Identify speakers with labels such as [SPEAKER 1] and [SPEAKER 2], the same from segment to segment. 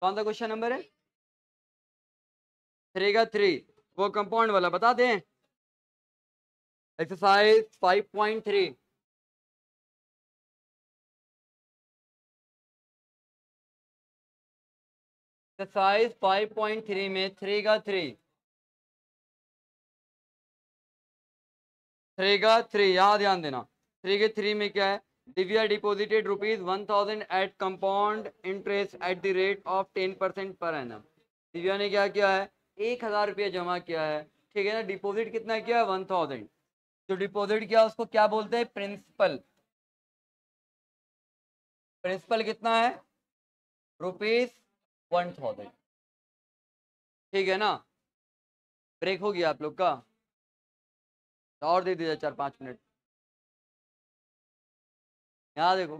[SPEAKER 1] कौन सा question number है? 3 का 3, वो कंपाउंड वाला बता दें। एक्सरसाइज 5.3। एक्सरसाइज 5.3 में 3 का 3, 3 का 3 यहाँ ध्यान देना। 3 के 3 में क्या है? Divya deposited ₹1000 at compound interest at the rate of 10% per annum. Divya ने क्या किया है? 1000 रुपये जमा किया है, ठीक है ना। डिपॉजिट कितना किया? 1000। जो डिपॉजिट किया उसको क्या बोलते हैं? प्रिंसिपल। प्रिंसिपल कितना है? ₹1000, ठीक है ना। ब्रेक हो गया आप लोग का, और दे दीजिए 4-5 मिनट। यहाँ देखो,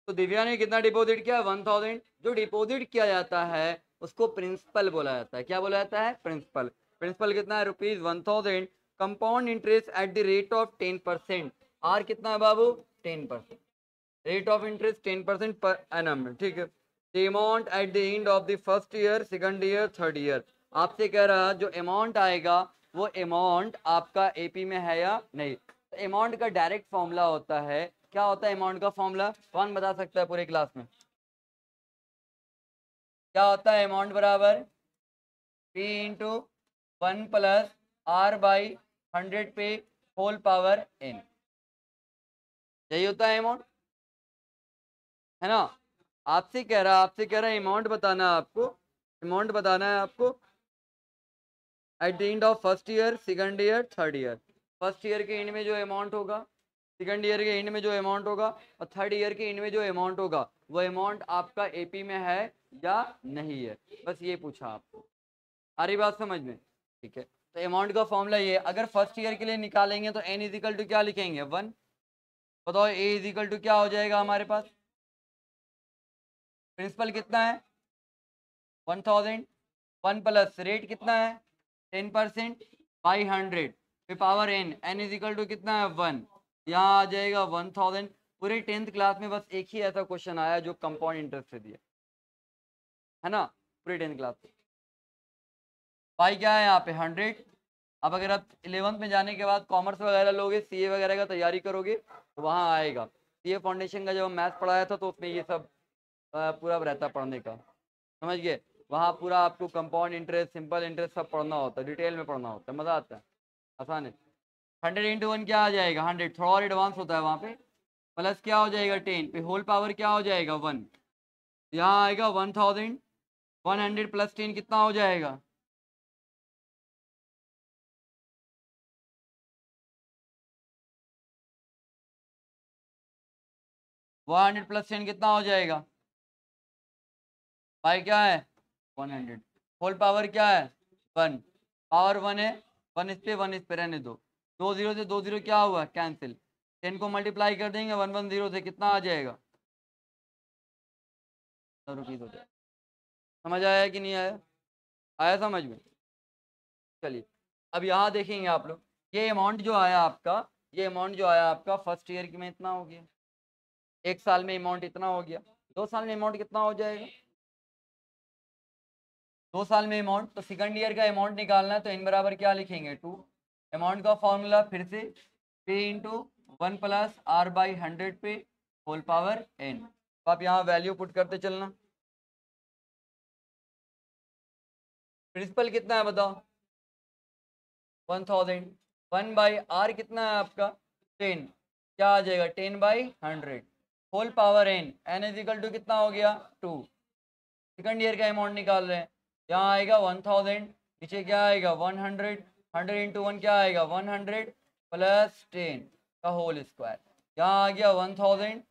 [SPEAKER 1] तो दिव्या ने कितना डिपॉजिट किया? 1000। जो डिपॉजिट किया जाता है उसको प्रिंसिपल बोला जाता है। क्या बोला जाता है? प्रिंसिपल। प्रिंसिपल कितना है? ₹1000। Compound interest at the rate of 10%। R कितना है बाबू? 10%। Rate of interest 10% per annum, ठीक है। The amount at the end of the first year, second year, third year. आपसे कह रहा जो अमाउंट आएगा वो अमाउंट आपका एपी में है या नहीं। अमाउंट का डायरेक्ट फॉर्मूला होता है, क्या होता है अमाउंट का फॉर्मूला? कौन बता सकता है पूरे क्लास में? क्या होता है अमाउंट? बराबर P into 1 plus R by 100 पे होल पावर N, यही होता है अमाउंट, है ना। आपसे कह रहा है अमाउंट बताना है आपको, अमाउंट बताना है आपको at the end of first year, second year, third year. First year के एंड में जो अमाउंट होगा, सेकंड ईयर के एंड में जो अमाउंट होगा, और थर्ड ईयर के एंड में जो अमाउंट होगा, वो अमाउंट आपका एपी में है या नहीं है। बस ये पूछा आपको। आ रही बात समझ में? ठीक है। तो अमाउंट का फॉर्मूला ये, अगर फर्स्ट ईयर के लिए निकालेंगे तो n इजिकल टू क्या लिखेंगे? 1। बताओ a इजिकल टू क्या हो जाएगा हमारे पास? प्रिंसिपल कितना है? 1000। 1 प्लस रेट कितना है? 10% बाई 100 पे power n। n is equal to कितना है? 1। यहाँ आ जाएगा 1000। पूरे 10th क्लास में बस एक ही ऐसा क्वेश्चन आया जो कंपाउंड इंटरेस्ट से दिया, है ना, पूरे 10th क्लास में। पाई क्या है यहाँ पे? 100। अब अगर आप 11th में जाने के बाद कॉमर्स वगैरह लोगे, सीए वगैरह का तैयारी करोगे, तो वहाँ आएगा। सीए फाउंडेशन का जब हम मैथ्स पढ़ाया था तो उसमें ये सब पूरा रहता पढ़ने का, समझ गए। वहाँ पूरा आपको कंपाउंड इंटरेस्ट, सिंपल इंटरेस्ट सब पढ़ना होता है, डिटेल में पढ़ना होता है, मज़ा आता है, आसान है। 100 इंटू 1 क्या आ जाएगा? 100। थोड़ा और एडवांस होता है वहाँ पे। प्लस क्या हो जाएगा? 10 पे होल पावर क्या हो जाएगा? 1। यहाँ आएगा 1000। 100 प्लस 10 कितना हो जाएगा? 100 प्लस 10 कितना हो जाएगा? पाई क्या है? 100। होल पावर क्या है? 1। पावर 1 है, 1 इस पे 1 इस पे रहने दो। 2 जीरो से 2 जीरो क्या हुआ? कैंसिल। 10 को मल्टीप्लाई कर देंगे 110 से, कितना आ जाएगा? ₹100 हो जाएगा। समझ आया कि नहीं आया? आया समझ में? चलिए, अब यहाँ देखेंगे आप लोग, ये अमाउंट जो आया आपका, ये अमाउंट जो आया आपका फर्स्ट ईयर में इतना हो गया, एक साल में अमाउंट इतना हो गया, 2 साल में अमाउंट कितना हो जाएगा? 2 साल में अमाउंट, तो सेकंड ईयर का अमाउंट निकालना है तो इन बराबर क्या लिखेंगे? 2। अमाउंट का फॉर्मूला फिर से पे इंटू 1 प्लस आर बाई 100 पे होल पावर n। तो आप यहाँ वैल्यू पुट करते चलना। प्रिंसिपल कितना है बताओ? 1000। 1 बाई आर कितना है आपका? 10। क्या आ जाएगा? 10 by 100 whole power n। n is equal to कितना हो गया? 2। सेकंड ईयर का अमाउंट निकाल रहे हैं, यहाँ आएगा 1000, नीचे क्या आएगा? 100। 100 इंटू 1 क्या आएगा? 100 प्लस 10 का होल स्क्वायर। यहाँ आ गया 1000,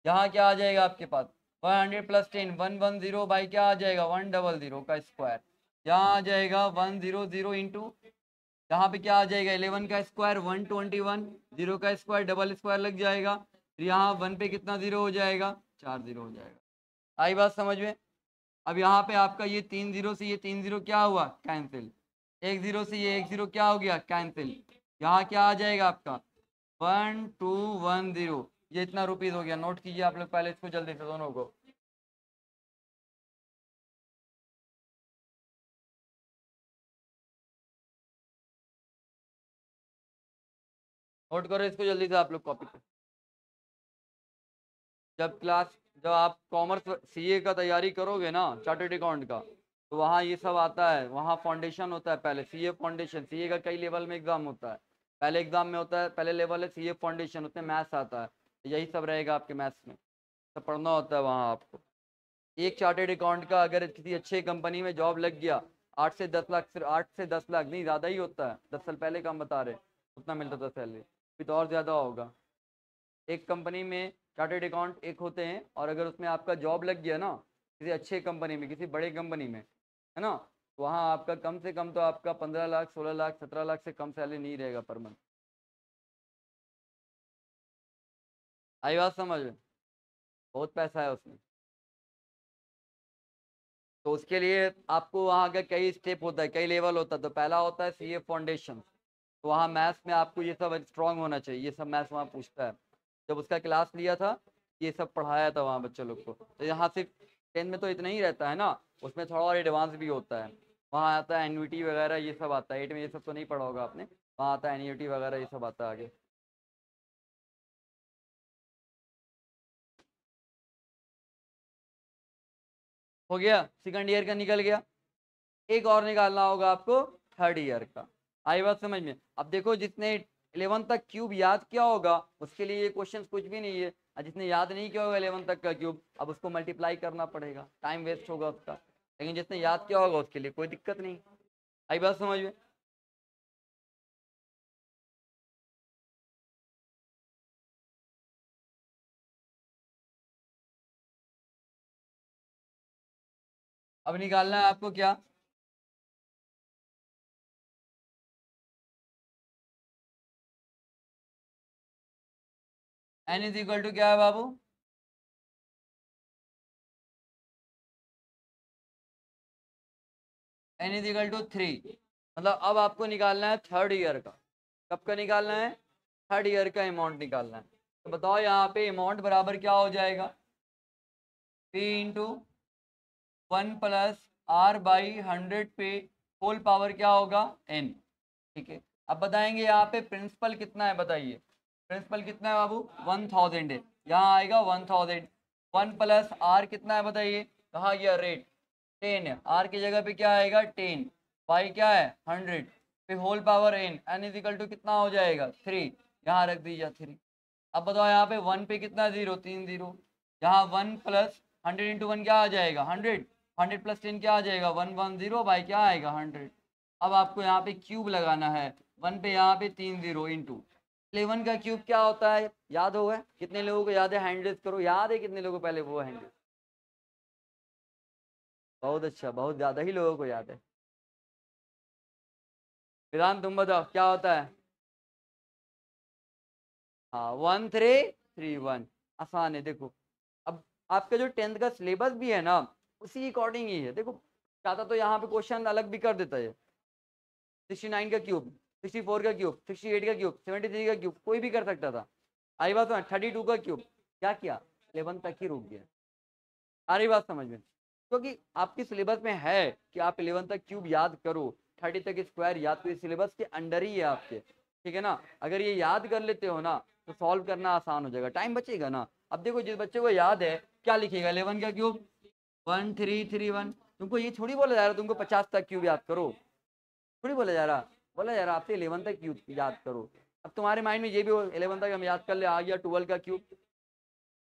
[SPEAKER 1] यहाँ क्या आ जाएगा आपके पास? 100 प्लस 10 110 बाई क्या आ जाएगा? 100 का स्क्वायर। यहाँ आ जाएगा 100 इंटू, यहाँ पे क्या आ जाएगा? 11 का स्क्वायर 121, 0 का स्क्वायर डबल स्क्वायर लग जाएगा, फिर यहाँ 1 पे कितना जीरो हो जाएगा? 4 जीरो हो जाएगा। आई बात समझ में? अब यहाँ पे आपका ये 3 जीरो से ये 3 जीरो क्या हुआ? कैंसिल। 1 जीरो से ये 1 जीरो क्या हो गया? कैंसिल। यहाँ क्या आ जाएगा आपका? 1210। ये इतना रुपीज हो गया, नोट कीजिए आप लोग पहले इसको जल्दी से दोनों को। नोट करो इसको जल्दी से आप लोग कॉपी पे। जब क्लास जब आप कॉमर्स सीए का तैयारी करोगे ना, चार्टर्ड अकाउंट का, तो वहाँ ये सब आता है, वहाँ फाउंडेशन होता है पहले, सीए फाउंडेशन। सीए का कई लेवल में एग्जाम होता है, पहले एग्जाम में होता है, पहले लेवल है सीए फाउंडेशन, उसमें मैथ्स आता है, यही सब रहेगा आपके मैथ्स में, सब पढ़ना होता है वहाँ आपको। एक चार्टर्ड अकाउंट का अगर किसी अच्छे कंपनी में जॉब लग गया, 8 से 10 लाख, सिर्फ 8 से 10 लाख नहीं, ज़्यादा ही होता है, 10 साल पहले का हम बता रहे, उतना मिलता था सैलरी, फिर तो और ज़्यादा होगा। एक कंपनी में चार्टर्ड अकाउंट एक होते हैं, और अगर उसमें आपका जॉब लग गया ना किसी अच्छे कंपनी में, किसी बड़े कंपनी में, है ना, तो वहाँ आपका कम से कम तो आपका 15 लाख, 16 लाख, 17 लाख से कम सैलरी नहीं रहेगा पर मंथ। आई बात समझ में? बहुत पैसा है उसमें। तो उसके लिए आपको वहाँ का कई स्टेप होता है, कई लेवल होता है। तो पहला होता है सीए फाउंडेशन, तो वहाँ मैथ्स में आपको ये सब स्ट्रांग होना चाहिए, ये सब मैथ्स वहाँ पूछता है। जब उसका क्लास लिया था, ये सब पढ़ाया था वहाँ बच्चे लोग को। तो यहाँ सिर्फ 10 में तो इतना ही रहता है ना, उसमें थोड़ा और एडवांस भी होता है। वहाँ आता है एन्युटी वगैरह, ये सब आता है। 8 में ये सब तो नहीं पढ़ा होगा आपने, वहाँ आता है एन्युटी वगैरह, ये सब आता है आगे। हो गया, सेकंड ईयर का निकल गया। एक और निकालना होगा आपको, थर्ड ईयर का। आई बात समझ में? अब देखो, जिसने 11 तक क्यूब याद किया होगा उसके लिए ये क्वेश्चन कुछ भी नहीं है, और जिसने याद नहीं किया होगा 11 तक का क्यूब, अब उसको मल्टीप्लाई करना पड़ेगा, टाइम वेस्ट होगा उसका। लेकिन जिसने याद किया होगा उसके लिए कोई दिक्कत नहीं। आई बात समझ में? अब निकालना है आपको क्या? एन इज इक्वल टू क्या है बाबू? N is equal to 3। मतलब अब आपको निकालना है थर्ड ईयर का। कब का निकालना है? थर्ड ईयर का अमाउंट निकालना है। तो बताओ यहाँ पे अमाउंट बराबर क्या हो जाएगा? पी इंटू 1 + R/100 पे होल पावर क्या होगा? n। ठीक है, अब बताएंगे यहाँ पे प्रिंसिपल कितना है, बताइए। प्रिंसिपल कितना है बाबू? 1000 है, यहाँ आएगा 1000। 1 + R कितना है बताइए? कहाँ गया रेट? 10 है, R की जगह पे क्या आएगा? 10। y क्या है? 100। फिर whole power n is equal to कितना हो जाएगा? 3। यहाँ रख दीजिए 3। अब बताओ यहाँ पे 1 पे कितना जीरो? 3 जीरो। यहाँ 1 + 100 × 1 क्या आ जाएगा? 100। 100 + 10 क्या आ जाएगा? 110 बाई क्या आएगा? 100। अब आपको यहाँ पे क्यूब लगाना है, 1 पे यहाँ पे 3 जीरो इंटू 11 का क्यूब क्या होता है? याद होगा? कितने लोगों को याद है? हैंड रेज करो, याद है कितने लोगों को? पहले वो हैंड रेज। बहुत अच्छा, बहुत ज्यादा ही लोगों को याद है। विधान तुम बताओ क्या होता है? हाँ, 1331। आसान है, देखो। अब आपका जो 10th का सिलेबस भी है ना, उसी अकॉर्डिंग ही है। देखो, चाहता तो यहाँ पे क्वेश्चन अलग भी कर देता है, 69 का क्यूब, 64 का क्यूब, 68 का क्यूब, 73 का क्यूब, कोई भी कर सकता था। आई बात समझ? 32 का क्यूब, क्या किया? 11 तक ही रुक गया। आ रही बात समझ में? क्योंकि आपके सिलेबस में है कि आप 11 तक क्यूब याद करो, 30 तक स्क्वायर याद, तो सिलेबस के अंडर ही है आपके। ठीक है ना? अगर ये याद कर लेते हो ना, तो सॉल्व करना आसान हो जाएगा, टाइम बचेगा ना। अब देखो, जिस बच्चे को याद है, क्या लिखेगा? 11 का क्यूब 1331। तुमको ये थोड़ी बोला जा रहा तुमको 50 तक क्यूब याद करो, थोड़ी बोला जा रहा। बोला जा रहा आपसे 11 तक क्यूब याद करो। अब तुम्हारे माइंड में ये भी 11 तक हम याद कर ले, आ गया 12 का क्यूब।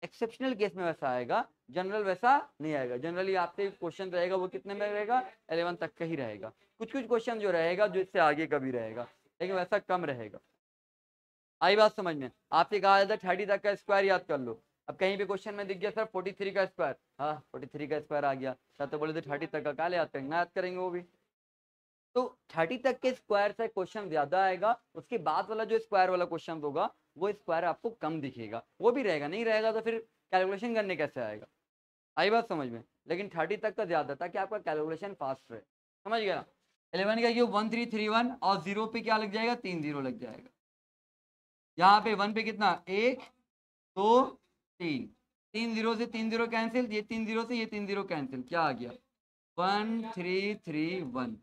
[SPEAKER 1] एक्सेप्शनल केस में वैसा आएगा, जनरल वैसा नहीं आएगा। जनरली आपसे क्वेश्चन रहेगा वो कितने में रहेगा? 11 तक का ही रहेगा। कुछ कुछ क्वेश्चन जो रहेगा जो इससे आगे का भी रहेगा, लेकिन वैसा कम रहेगा। आई बात समझ में? आपसे कहा जाता है 30 तक का स्क्वायर याद कर लो। अब कहीं भी क्वेश्चन में दिख गया सर 43 का स्क्वायर, हाँ 43 का स्क्वायर आ गया सर, तो बोले थे 30 तक का याद करेंगे ना, याद करेंगे वो भी। तो 30 तक के स्क्वायर से क्वेश्चन ज्यादा आएगा, उसके बाद वाला जो स्क्वायर वाला क्वेश्चन होगा वो स्क्वायर आपको कम दिखेगा, वो भी रहेगा, नहीं रहेगा तो फिर कैलकुलेशन करने कैसे आएगा? आई बात समझ में? लेकिन 30 तक का ज्यादा, ताकि आपका कैलकुलेशन फास्ट रहे। समझ गया? 11 का क्यूब 1331, और जीरो पे क्या लग जाएगा? 3 जीरो लग जाएगा। यहाँ पे 1 पे कितना? 1, 2 3, 3 जीरो से 3 जीरो कैंसिल, ये 3 जीरो से ये 3 जीरो कैंसिल, क्या आ गया 1331,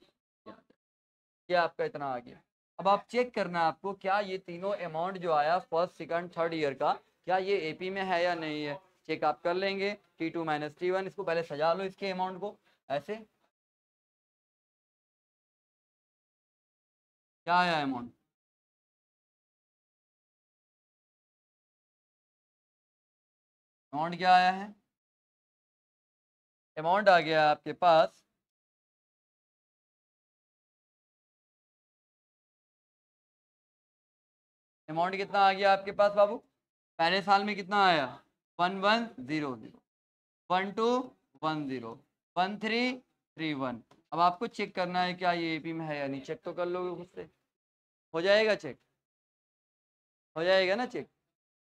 [SPEAKER 1] ये आपका इतना आ गया। अब आप चेक करना है आपको क्या ये तीनों अमाउंट जो आया फर्स्ट सेकंड थर्ड ईयर का, क्या ये एपी में है या नहीं है, चेक आप कर लेंगे। T2 माइनस T1, इसको पहले सजा लो इसके अमाउंट को ऐसे। क्या आया अमाउंट, अमाउंट क्या आया है, अमाउंट आ गया आपके पास अमाउंट कितना आ गया आपके पास बाबू, पहले साल में कितना आया 1100, 1210, 1331। अब आपको चेक करना है क्या ये एपी में है या नहीं, चेक तो कर लोगे मुझसे, हो जाएगा चेक, हो जाएगा ना चेक,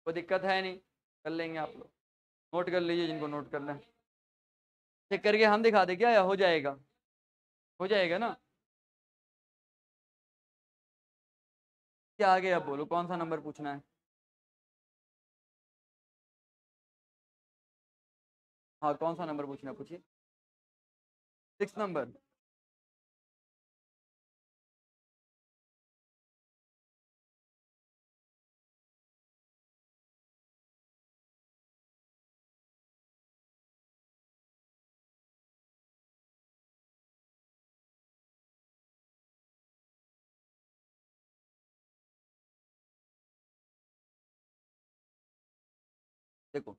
[SPEAKER 1] कोई दिक्कत है नहीं, कर लेंगे आप लोग, नोट कर लीजिए जिनको नोट करना है, चेक करके हम दिखा दे क्या, या हो जाएगा, हो जाएगा ना। क्या आगे आप बोलो कौन सा नंबर पूछना है, हाँ कौन सा नंबर पूछना है पूछिए, 6 नंबर। देखो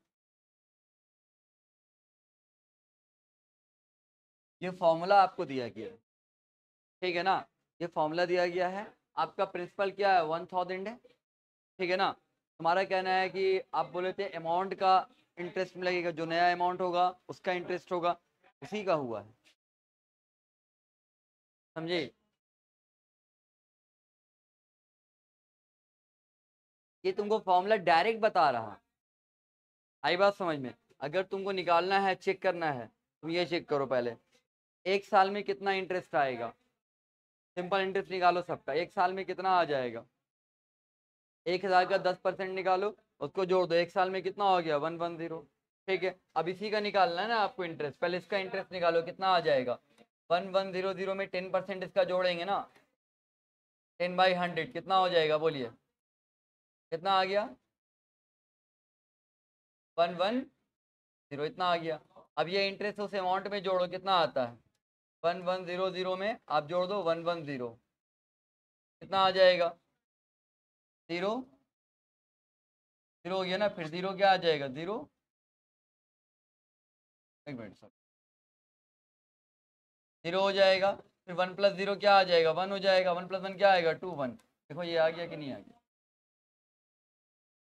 [SPEAKER 1] ये फॉर्मूला आपको दिया गया है, ठीक है ना, ये फॉर्मूला दिया गया है, आपका प्रिंसिपल क्या है 1000 है, ठीक है ना। तुम्हारा कहना है कि आप बोले थे अमाउंट का इंटरेस्ट लगेगा, जो नया अमाउंट होगा उसका इंटरेस्ट होगा, उसी का हुआ है, समझे। ये तुमको फॉर्मूला डायरेक्ट बता रहा, आई बात समझ में। अगर तुमको निकालना है चेक करना है, तुम ये चेक करो पहले, एक साल में कितना इंटरेस्ट आएगा, सिंपल इंटरेस्ट निकालो सबका, एक साल में कितना आ जाएगा, 1000 का 10% निकालो, उसको जोड़ दो, एक साल में कितना हो गया 110, ठीक है। अब इसी का निकालना है ना आपको इंटरेस्ट, पहले इसका इंटरेस्ट निकालो कितना आ जाएगा 1100 में 10% इसका जोड़ेंगे ना, 10/100 कितना हो जाएगा बोलिए, कितना आ गया 110, इतना आ गया। अब ये इंटरेस्ट उस अमाउंट में जोड़ो कितना आता है 1100 में आप जोड़ दो 110, कितना आ जाएगा 0 हो गया ना, फिर 0 क्या आ जाएगा 0, एक मिनट सर, 0 हो जाएगा, फिर 1 + 0 क्या आ जाएगा 1 हो जाएगा, 1 + 1 क्या आएगा 2 1, देखो ये आ गया कि नहीं आ गया,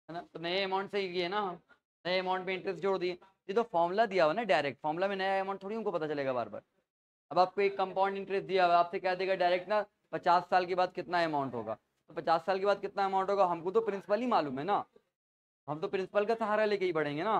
[SPEAKER 1] है ना। तो नए अमाउंट से ही किए ना हम, नए अमाउंट में इंटरेस्ट जोड़ दिए, ये तो फॉर्मूला दिया हुआ ना डायरेक्ट, फॉर्मूला में नया अमाउंट थोड़ी उनको पता चलेगा बार बार। अब आपको एक कंपाउंड इंटरेस्ट दिया हुआ, आपसे कह देगा डायरेक्ट ना 50 साल के बाद कितना अमाउंट होगा, तो 50 साल के बाद कितना अमाउंट होगा, हमको तो प्रिंसिपल ही मालूम है ना, हम तो प्रिंसिपल का सहारा लेके ही बढ़ेंगे ना।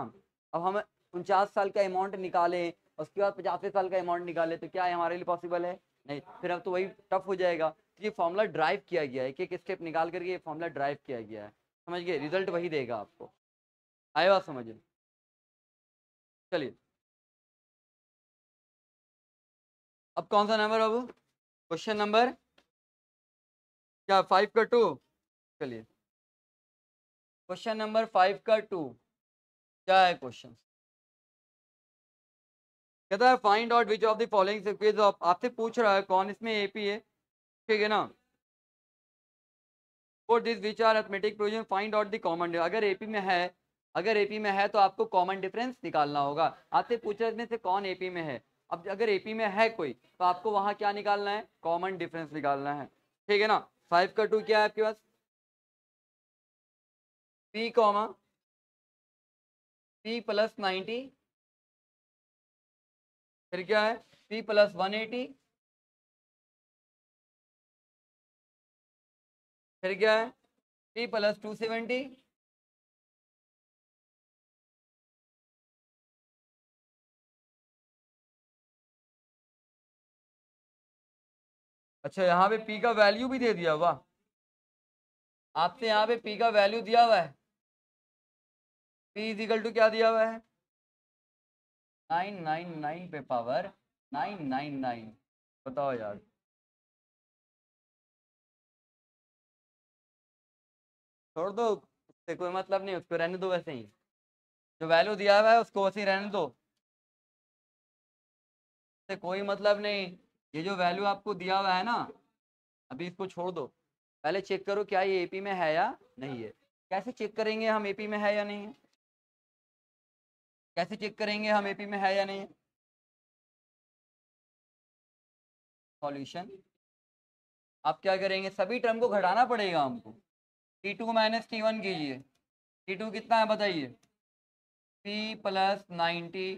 [SPEAKER 1] अब हम 49 साल का अमाउंट निकालें, उसके बाद 50 साल का अमाउंट निकाले, तो क्या है हमारे लिए पॉसिबल है, नहीं, फिर अब तो वही टफ हो जाएगा। तो ये फॉर्मूला ड्राइव किया गया है, एक एक स्टेप निकाल करके ये फॉर्मूला ड्राइव किया गया है, समझ गए, रिजल्ट वही देगा आपको, आए बात समझिए। चलिए अब कौन सा नंबर, अब क्वेश्चन नंबर क्या 5 का 2, चलिए क्वेश्चन नंबर 5 का 2, क्या है क्वेश्चन, कहता है find out which of the following sequence of, आपसे पूछ रहा है कौन इसमें एपी है, ठीक है ना, for this which are arithmetic progression find out the common, अगर एपी में है, अगर एपी में है तो आपको कॉमन डिफरेंस निकालना होगा, आपसे पूछ रहे से कौन एपी में है, अब अगर एपी में है कोई तो आपको वहां क्या निकालना है, कॉमन डिफरेंस निकालना है, ठीक है ना। 5 का 2 क्या है आपके पास, पी कॉमा P + 90, फिर क्या है P + 180, फिर क्या है P + 270, अच्छा यहाँ पे P का वैल्यू भी दे दिया, वाह, आपसे यहाँ पे P का वैल्यू दिया हुआ है, p इजिकल टू क्या दिया हुआ है 999 पे पावर 999। बताओ यार, छोड़ दो, उससे कोई मतलब नहीं, उसको रहने दो वैसे ही, जो वैल्यू दिया हुआ है उसको वैसे ही रहने दो, उससे कोई मतलब नहीं। ये जो वैल्यू आपको दिया हुआ है ना, अभी इसको छोड़ दो, पहले चेक करो क्या ये एपी में है या नहीं है। कैसे चेक करेंगे हम एपी में है या नहीं है, कैसे चेक करेंगे हम एपी में है या नहीं है। सॉल्यूशन, आप क्या करेंगे, सभी टर्म को घटाना पड़ेगा हमको। T2 माइनस T1 कीजिए, T2 कितना है बताइए, P प्लस 90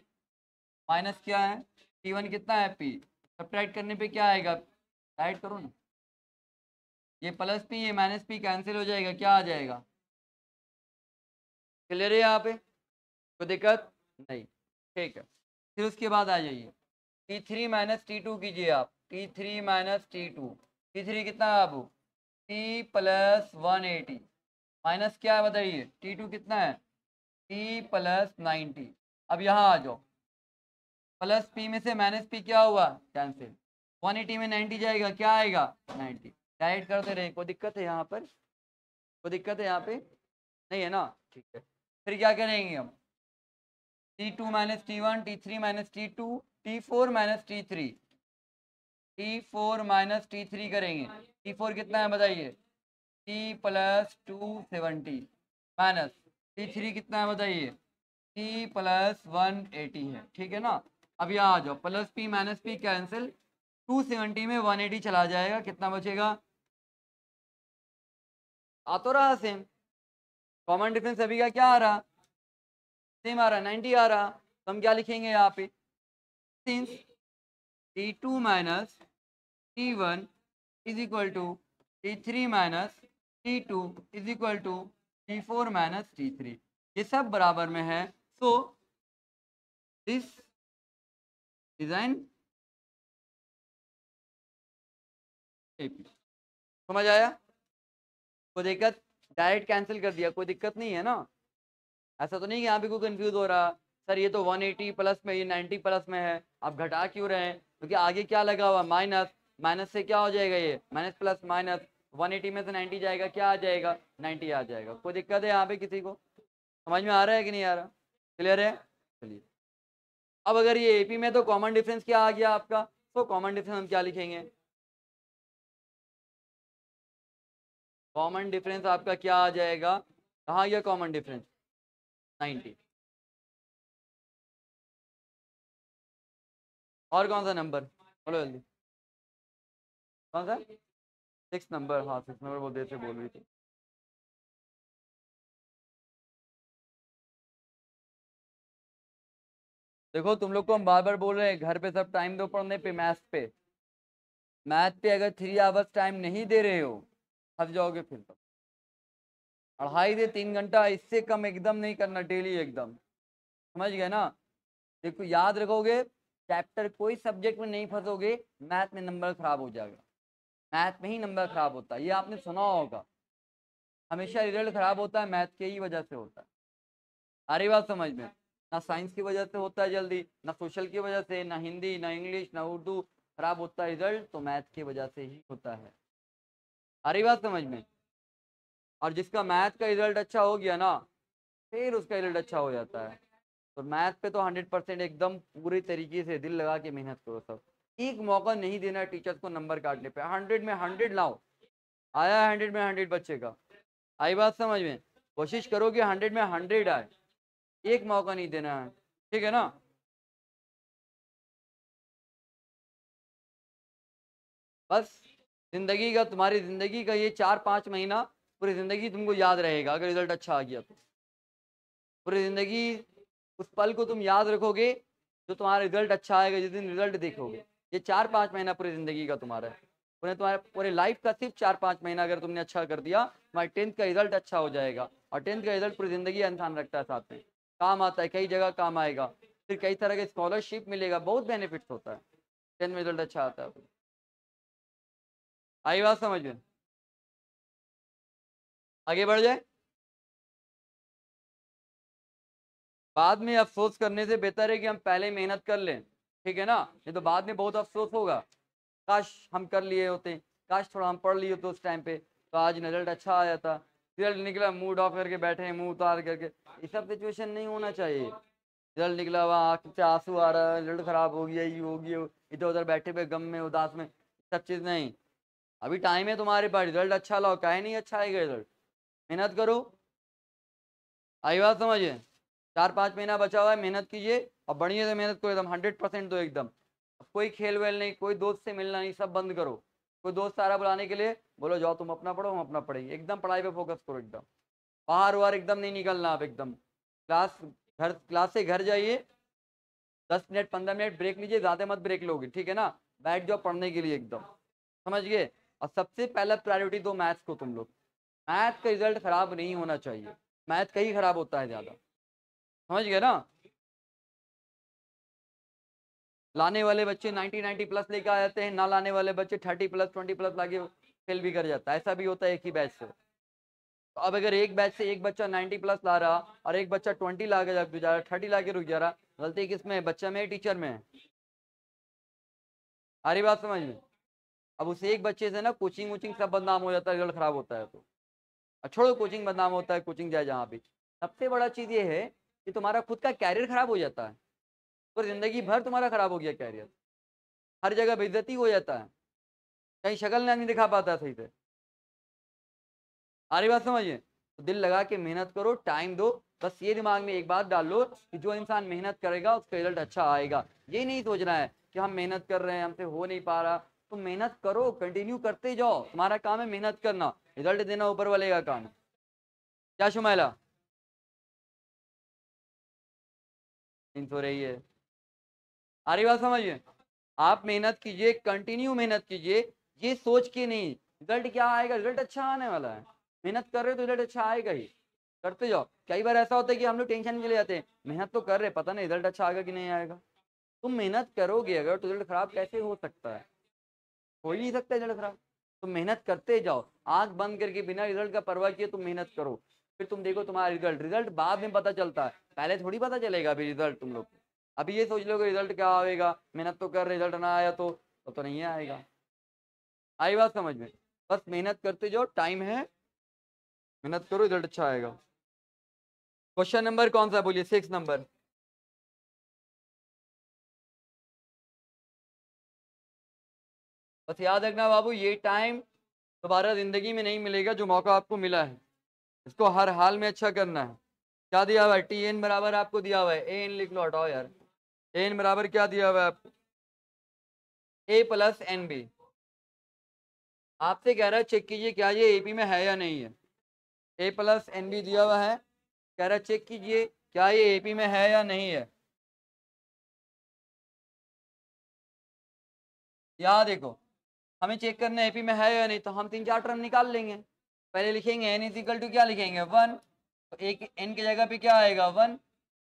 [SPEAKER 1] माइनस क्या है T1 कितना है P, सब्ट्रैक्ट करने पे क्या आएगा, ऐड करो ना, ये प्लस P ये माइनस P कैंसिल हो जाएगा, क्या आ जाएगा, क्लियर है यहाँ पे, कोई दिक्कत नहीं, ठीक है। फिर उसके बाद आ जाइए T3 माइनस T2 कीजिए आप, T3 माइनस T2, T3 कितना है आपको P प्लस 180 माइनस क्या है बताइए T2 कितना है P प्लस 90। अब यहाँ आ जाओ, प्लस P में से माइनस P क्या हुआ कैंसिल, 180 में 90 जाएगा, क्या आएगा 90, डायरेक्ट करते रहे, कोई दिक्कत है यहाँ पर, कोई दिक्कत है यहाँ पे नहीं है ना, ठीक है। फिर क्या करेंगे हम, T2 minus T1, T3 minus T2, T4 minus T3, T4 minus T3 करेंगे, T4 कितना है बताइए T प्लस 270 माइनस T3 कितना है बताइए T प्लस 180 है, ठीक है ना। अब यहाँ आ जाओ, plus P minus P cancel, 270 में 180 चला जाएगा, कितना बचेगा, आ तो रहा सेम, कॉमन डिफरेंस अभी का क्या आ रहा, सेम आ रहा 90 आ रहा, तो हम क्या लिखेंगे यहाँ पे, since T2 minus T1 is equal to T3 minus T2 is equal to T4 minus T3, ये सब बराबर में है, सो दिस डिजाइन एपी, समझ आया, कोई दिक्कत, डायरेक्ट कैंसिल कर दिया, कोई दिक्कत नहीं है ना, ऐसा तो नहीं कि यहाँ पे कोई कंफ्यूज हो रहा, सर ये तो 180 प्लस में, ये 90 प्लस में है, आप घटा क्यों रहे हैं, क्योंकि आगे क्या लगा हुआ माइनस, माइनस से क्या हो जाएगा ये माइनस प्लस माइनस, 180 में से 90 जाएगा, क्या आ जाएगा 90 आ जाएगा, कोई दिक्कत है यहाँ पे किसी को, समझ में आ रहा है कि नहीं आ रहा, क्लियर है, चलिए। अब अगर ये एपी में तो कॉमन डिफरेंस क्या आ गया आपका, तो कॉमन डिफरेंस हम क्या लिखेंगे, कॉमन डिफरेंस आपका क्या आ जाएगा, कहाँ गया कॉमन डिफरेंस 90, और कौन सा नंबर बोलो जल्दी, कौन सा 6 नंबर, हाँ 6 नंबर बोल देते बोल रही थी। देखो तुम लोग को हम बार बार बोल रहे हैं घर पे सब टाइम दो पढ़ने पे, मैथ्स पे, मैथ पे अगर 3 आवर्स टाइम नहीं दे रहे हो फंस जाओगे फिर तो, 2.5 से 3 घंटा, इससे कम एकदम नहीं करना डेली एकदम, समझ गए ना। देखो याद रखोगे, चैप्टर कोई सब्जेक्ट में नहीं फंसोगे, मैथ में नंबर खराब हो जाएगा, मैथ में ही नंबर खराब होता है, ये आपने सुना होगा, हमेशा रिजल्ट खराब होता है मैथ के ही वजह से होता है, सारी बात समझ में, ना साइंस की वजह से होता है जल्दी, ना सोशल की वजह से, ना हिंदी ना इंग्लिश ना उर्दू, खराब होता है रिजल्ट तो मैथ की वजह से ही होता है, सारी बात समझ में। और जिसका मैथ का रिजल्ट अच्छा हो गया ना, फिर उसका रिजल्ट अच्छा हो जाता है, तो मैथ पे तो 100% एकदम पूरी तरीके से दिल लगा के मेहनत करो सब, एक मौका नहीं देना टीचर्स को नंबर काटने पे, 100 में 100 लाओ, आया 100 में 100 बच्चे का, आई बात समझ में, कोशिश करो कि 100 में 100 आए, एक मौका नहीं देना है, ठीक है ना। बस जिंदगी का, तुम्हारी जिंदगी का ये 4-5 महीना पूरी जिंदगी तुमको याद रहेगा, अगर रिजल्ट अच्छा आ गया तो पूरी जिंदगी उस पल को तुम याद रखोगे, जो तुम्हारा रिजल्ट अच्छा आएगा जिस दिन रिजल्ट देखोगे, ये 4-5 महीना पूरी जिंदगी का तुम्हारा है, पूरे तुम्हारे पूरे लाइफ का सिर्फ 4-5 महीना अगर तुमने अच्छा कर दिया, तुम्हारे 10th का रिजल्ट अच्छा हो जाएगा, और 10th का रिजल्ट पूरी जिंदगी इंसान रखता है, साथ में काम आता है, कई जगह काम आएगा, फिर कई तरह के स्कॉलरशिप मिलेगा, बहुत बेनिफिट्स होता है 10th में रिजल्ट अच्छा आता है तो। आई बात समझ में, आगे बढ़ जाए। बाद में अफसोस करने से बेहतर है कि हम पहले मेहनत कर लें, ठीक है ना। ये तो बाद में बहुत अफसोस होगा, काश हम कर लिए होते, काश थोड़ा हम पढ़ लिए होते उस टाइम पे, तो आज रिजल्ट अच्छा आ जाता। रिजल्ट निकला मूड ऑफ करके बैठे हैं, मुंह उतार करके, ये सब सिचुएशन नहीं होना चाहिए। रिजल्ट निकला हुआ आँख से आंसू आ रहा है, रिजल्ट खराब हो गया, ये हो गया, इधर उधर बैठे हुए गम में उदास में, सब चीज़ नहीं। अभी टाइम है तुम्हारे पास, रिजल्ट अच्छा लाओ, काहे नहीं अच्छा आएगा रिजल्ट, मेहनत करो। आई बात समझिए, 4-5 महीना बचा हुआ है, मेहनत कीजिए और बढ़िया से मेहनत करो, एकदम 100% दो एकदम। अब कोई खेल वेल नहीं, कोई दोस्त से मिलना नहीं, सब बंद करो। कोई दोस्त सारा बुलाने के लिए बोलो जाओ तुम अपना पढ़ो हम अपना पढ़ेंगे, एकदम पढ़ाई पे फोकस करो एकदम। बाहर वार एकदम नहीं निकलना आप एकदम। क्लास से घर जाइए, 10 मिनट 15 मिनट ब्रेक लीजिए, ज्यादा मत ब्रेक लोगे, ठीक है ना। बैठ जाओ पढ़ने के लिए एकदम, समझ गए। और सबसे पहला प्रायोरिटी दो मैथ्स को तुम लोग। मैथ का रिजल्ट खराब नहीं होना चाहिए, मैथ का ही खराब होता है ज्यादा, समझ गए ना। लाने वाले बच्चे 90 प्लस लेके आ जाते हैं, ना लाने वाले बच्चे 30 प्लस 20 प्लस लाके फेल भी कर जाता है, ऐसा भी होता है एक ही बैच से। तो अब अगर एक बैच से एक बच्चा 90 प्लस ला रहा और एक बच्चा 20 ला के रुक जा रहा, 30 ला के रुक जा रहा, गलती किसमें है, बच्चा में टीचर में है। आ रही बात समझ में। अब उस एक बच्चे से ना कोचिंग वोचिंग सब बदनाम हो जाता है, रिजल्ट खराब होता है तो। छोड़ो कोचिंग बदनाम होता है, कोचिंग जाए जहाँ भी, सबसे बड़ा चीज ये है कि तुम्हारा खुद का कैरियर खराब हो जाता है, तो जिंदगी भर तुम्हारा खराब हो गया कैरियर, हर जगह बेइज्जती हो जाता है, कहीं शक्ल नहीं दिखा पाता सही से। आरी बात समझिए। तो दिल लगा के मेहनत करो, टाइम दो। बस ये दिमाग में एक बात डाल लो कि जो इंसान मेहनत करेगा उसका रिजल्ट अच्छा आएगा। ये नहीं सोचना है कि हम मेहनत कर रहे हैं हमसे हो नहीं पा रहा। तुम मेहनत करो, कंटिन्यू करते जाओ, तुम्हारा काम है मेहनत करना, रिजल्ट देना ऊपर वाले का काम है। क्या शुमैला नींद सो रही है। आ रही बात समझिए। आप मेहनत कीजिए, कंटिन्यू मेहनत कीजिए, ये सोच के नहीं रिजल्ट क्या आएगा, रिजल्ट अच्छा आने वाला है। मेहनत कर रहे हो तो रिजल्ट अच्छा आएगा ही, करते जाओ। कई बार ऐसा होता है कि हम लोग टेंशन में चले जाते हैं, मेहनत तो कर रहे, पता नहीं रिजल्ट अच्छा आएगा कि नहीं आएगा। तुम मेहनत करोगे अगर तो रिजल्ट खराब कैसे हो सकता है, हो ही नहीं सकता रिजल्ट खराब। तुम मेहनत करते जाओ, आंख बंद करके बिना रिजल्ट का परवाह किए तुम मेहनत करो, फिर तुम देखो तुम्हारा रिजल्ट, रिजल्ट बाद में पता चलता है, पहले थोड़ी पता चलेगा अभी रिजल्ट तुम लोग को। अभी ये सोच लो कि रिजल्ट क्या आएगा, मेहनत तो कर रिजल्ट ना आया तो नहीं आएगा। आई बात समझ में। बस मेहनत करते जाओ, टाइम है, मेहनत करो, रिजल्ट अच्छा आएगा। क्वेश्चन नंबर कौन सा बोलिए, 6 नंबर। बस याद रखना बाबू, ये टाइम दोबारा जिंदगी में नहीं मिलेगा, जो मौका आपको मिला है इसको हर हाल में अच्छा करना है। क्या दिया हुआ है, टी एन बराबर आपको दिया हुआ है, ए एन लिख लो, हटाओ यार। एन बराबर क्या दिया हुआ है आपको, ए प्लस एन बी। आपसे कह रहा है चेक कीजिए क्या ये एपी में है या नहीं है। ए प्लस एन बी दिया हुआ है, कह रहा है चेक कीजिए क्या ये एपी में है या नहीं है। यहाँ देखो, हमें चेक करना है एपी में है या नहीं, तो हम 3-4 टर्म निकाल लेंगे। पहले लिखेंगे एन इज इक्वल टू क्या लिखेंगे 1, तो एक एन की जगह पे क्या आएगा 1,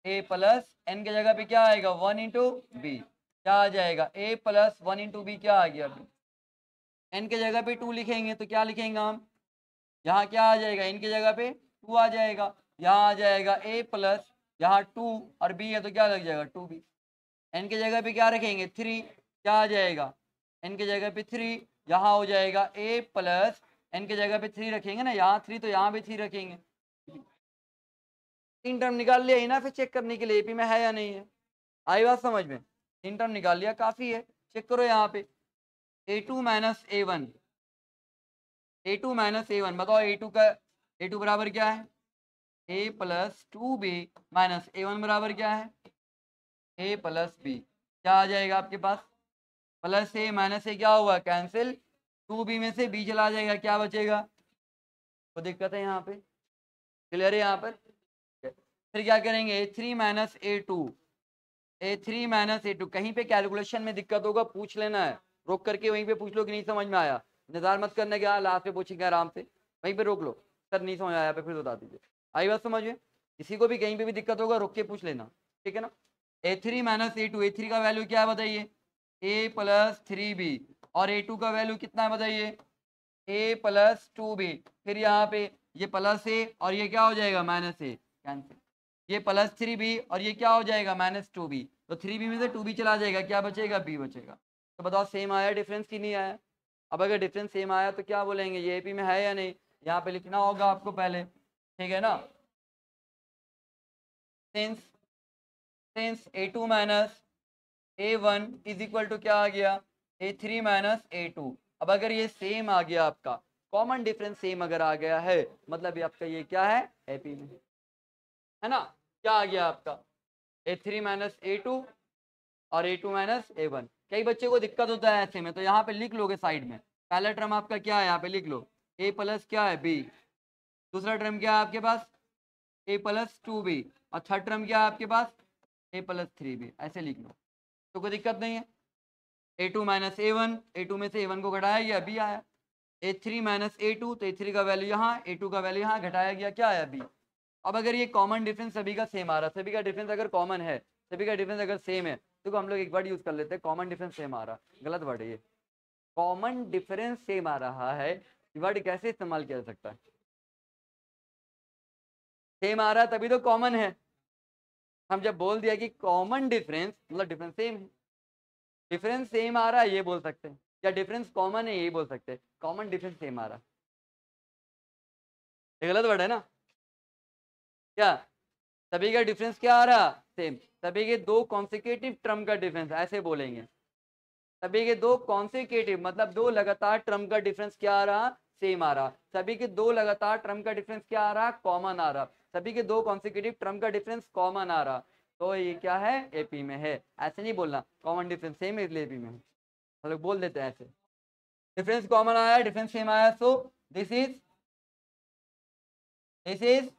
[SPEAKER 1] ए प्लस एन की जगह पे क्या आएगा 1 इंटू बी, क्या आ जाएगा ए प्लस 1 इंटू बी, क्या आ गया बी। एन के जगह पे 2 लिखेंगे तो क्या लिखेंगे हम, यहाँ क्या आ जाएगा एन की जगह पे 2 आ जाएगा, यहाँ आ जाएगा ए प्लस, यहाँ 2 और बी है तो क्या लग जाएगा 2b। एन की जगह पे क्या रखेंगे 3, क्या आ जाएगा एन की जगह पे 3, यहाँ हो जाएगा ए प्लस, एन की जगह पे 3 रखेंगे ना, यहाँ 3 तो यहाँ भी 3 रखेंगे। 3 टर्म निकाल लिया ही ना फिर चेक करने के लिए एपी में है या नहीं है। आई बात समझ में, 3 टर्म निकाल लिया काफी है। चेक करो यहाँ पे a2 minus a1, a2 minus a1, बताओ a2 का, a2 बराबर क्या है a plus 2b minus a1 बराबर क्या है a प्लस b, क्या आ जाएगा आपके पास, प्लस ए माइनस ए क्या हुआ कैंसिल, 2b में से b चला जाएगा, क्या बचेगा, तो दिक्कत है यहाँ पे, क्लियर है यहाँ पर। फिर क्या करेंगे a3 minus a2, a3 minus a2, कहीं पे कैलकुलेशन में दिक्कत होगा पूछ लेना है, रोक करके वहीं पे पूछ लो कि नहीं समझ में आया, इंतजार मत करने के लास्ट पे पूछेंगे आराम से, वहीं पे रोक लो, सर नहीं समझ आया पे फिर बता दीजिए। आई बात समझ में, किसी को भी कहीं पे भी दिक्कत होगा रोक के पूछ लेना, ठीक है ना। a3 माइनस a2, a3 का वैल्यू क्या है बताइए a प्लस 3b, और a2 का वैल्यू कितना है बताइए a प्लस 2b, फिर यहाँ पे ये प्लस ए और ये क्या हो जाएगा माइनस ए, कैंसिल। ये +3b और ये क्या हो जाएगा -2b, तो 3b में से 2b चला जाएगा, क्या बचेगा b बचेगा। तो बताओ सेम आया डिफरेंस कि नहीं आया। अब अगर डिफरेंस सेम आया तो क्या बोलेंगे, ये एपी में है या नहीं, यहाँ पे लिखना होगा आपको पहले, ठीक है ना। Since a2 minus a1 is equal to क्या आ गया, a3 माइनस a2। अब अगर ये सेम आ गया आपका, कॉमन डिफरेंस सेम अगर आ गया है, मतलब ये आपका ये क्या है, एपी में है ना। क्या आ गया आपका, a3 माइनस a2 और a2 माइनस a1। कई बच्चे को दिक्कत होता है ऐसे में, तो यहाँ पे लिख लोगे साइड में, पहला टर्म आपका क्या है, यहाँ पे लिख लो a प्लस क्या है b, दूसरा टर्म क्या है आपके पास a प्लस 2b, और थर्ड टर्म क्या है आपके पास a प्लस 3b, ऐसे लिख लो तो कोई दिक्कत नहीं है। a2 माइनस a1, a2 में से a1 को घटाया गया b आया, a3 माइनस a2, तो a3 का वैल्यू यहाँ, a2 का वैल्यू यहाँ, घटाया गया क्या आया b। अब अगर ये कॉमन डिफरेंस सभी का सेम आ रहा, सभी का डिफरेंस अगर कॉमन है, सभी का डिफरेंस अगर सेम है, तो हम लोग एक वर्ड यूज कर लेते हैं, कॉमन डिफरेंस सेम आ रहा, गलत वर्ड है ये, कॉमन डिफरेंस सेम आ रहा है, वर्ड कैसे इस्तेमाल किया जा सकता है, सेम आ रहा है तभी तो कॉमन है। हम जब बोल दिया कि कॉमन डिफरेंस मतलब डिफरेंस सेम है, डिफरेंस सेम आ रहा है ये बोल सकते हैं, या डिफरेंस कॉमन है ये बोल सकते हैं, कॉमन डिफरेंस सेम आ रहा, ये गलत वर्ड है ना क्या। सभी का डिफरेंस क्या आ रहा, सेम, सभी के दो कॉन्सिक्यूटिव टर्म का डिफरेंस ऐसे बोलेंगे, सभी के दो कॉन्सिक्यूटिव मतलब दो लगातार टर्म का डिफरेंस क्या आ रहा, सेम आ रहा, सभी के दो लगातार टर्म का डिफरेंस क्या आ रहा, कॉमन आ रहा, सभी के दो कॉन्सिक्यूटिव टर्म का डिफरेंस कॉमन आ रहा, तो ये क्या है, एपी में है। ऐसे नहीं बोलना कॉमन डिफरेंस सेम है इसलिए एपी में है, हम लोग बोल देते हैं ऐसे, डिफरेंस कॉमन आया, डिफरेंस सेम आया, so this is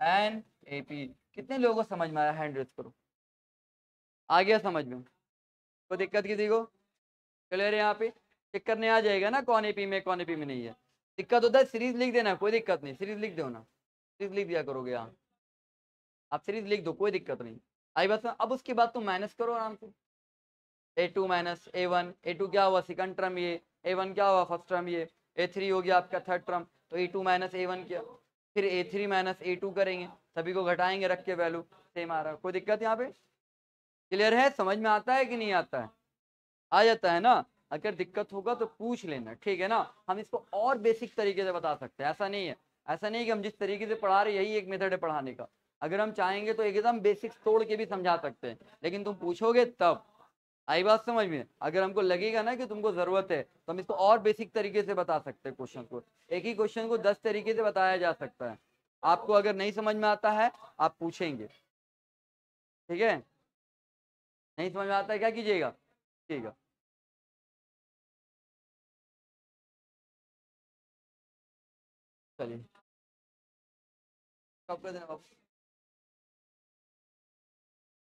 [SPEAKER 1] an AP. कितने लोगों को समझ में आया, हैंड रेज करो, आ गया समझ में, कोई दिक्कत किसी को, क्लियर है यहाँ पे, चेक करने आ जाएगा ना कौन एपी में कौन एपी में नहीं है। दिक्कत होता है सीरीज लिख देना, कोई दिक्कत नहीं, सीरीज लिख दो ना, सीरीज लिख दिया करोगे यहाँ, आप सीरीज लिख दो कोई दिक्कत नहीं। आई बस, अब उसके बाद तुम माइनस करो आराम से, a2 माइनस a1, a2 क्या हुआ सेकंड टर्म ये, a1 क्या हुआ फर्स्ट टर्म ये, a3 हो गया आपका थर्ड टर्म, तो a2 माइनस a1 क्या, फिर a3 माइनस a2 करेंगे, सभी को घटाएंगे रख के वैल्यू सेम आ रहा, कोई दिक्कत यहाँ पे, क्लियर है, समझ में आता है कि नहीं आता है, आ जाता है ना। अगर दिक्कत होगा तो पूछ लेना, ठीक है ना, हम इसको और बेसिक तरीके से बता सकते हैं, ऐसा नहीं है, ऐसा नहीं कि हम जिस तरीके से पढ़ा रहे यही एक मेथड है पढ़ाने का, अगर हम चाहेंगे तो एकदम बेसिक्स तोड़ के भी समझा सकते हैं, लेकिन तुम पूछोगे तब, आई बात समझ में, अगर हमको लगेगा ना कि तुमको जरूरत है तो हम इसको और बेसिक तरीके से बता सकते हैं, क्वेश्चन को एक ही क्वेश्चन को 10 तरीके से बताया जा सकता है, आपको अगर नहीं समझ में आता है आप पूछेंगे, ठीक है, नहीं समझ में आता है क्या कीजिएगा, ठीक है, चलिए कब कर देना वापस।